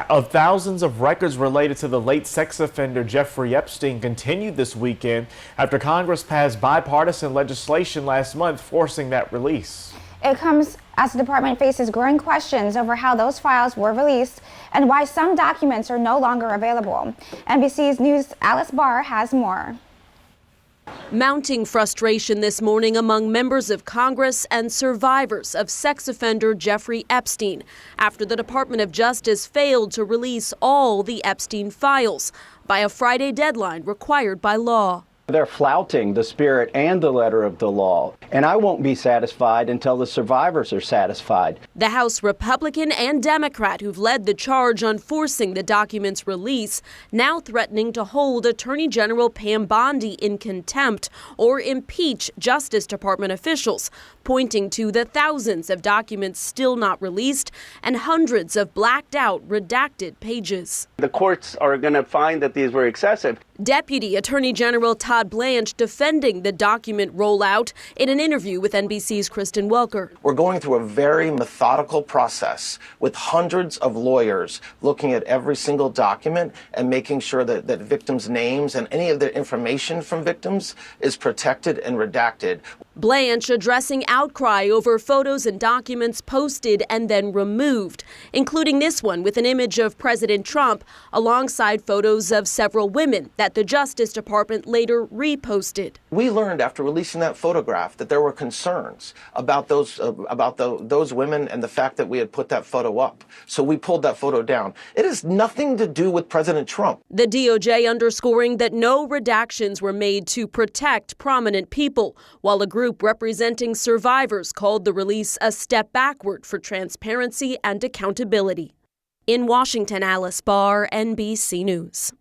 of thousands of records related to the late sex offender Jeffrey Epstein continued this weekend after Congress passed bipartisan legislation last month forcing that release. It comes as the department faces growing questions over how those files were released and why some documents are no longer available. NBC's News' Alice Barr has more. Mounting frustration this morning among members of Congress and survivors of sex offender Jeffrey Epstein after the Department of Justice failed to release all the Epstein files by a Friday deadline required by law. They're flouting the spirit and the letter of the law, and I won't be satisfied until the survivors are satisfied. The House Republican and Democrat who've led the charge on forcing the documents' release now threatening to hold Attorney General Pam-bondi in contempt or impeach Justice Department officials, pointing to the thousands of documents still not released and hundreds of blacked out, redacted pages. The courts are going to find that these were excessive. Deputy Attorney General Todd-Blanche defending the document rollout in an interview with NBC's Kristen Welker. We're going through a very methodical process with hundreds of lawyers looking at every single document and making sure that victims' names and any of the information from victims is protected and redacted. Blanche addressing outcry over photos and documents posted and then removed, including this one with an image of President Trump alongside photos of several women that the Justice Department later reposted. We learned after releasing that photograph that there were concerns about those women and the fact that we had put that photo up. So we pulled that photo down. It has nothing to do with President Trump. The DOJ underscoring that no redactions were made to protect prominent people, while a group representing survivors called the release a step backward for transparency and accountability. In Washington, Alice Barr, NBC News.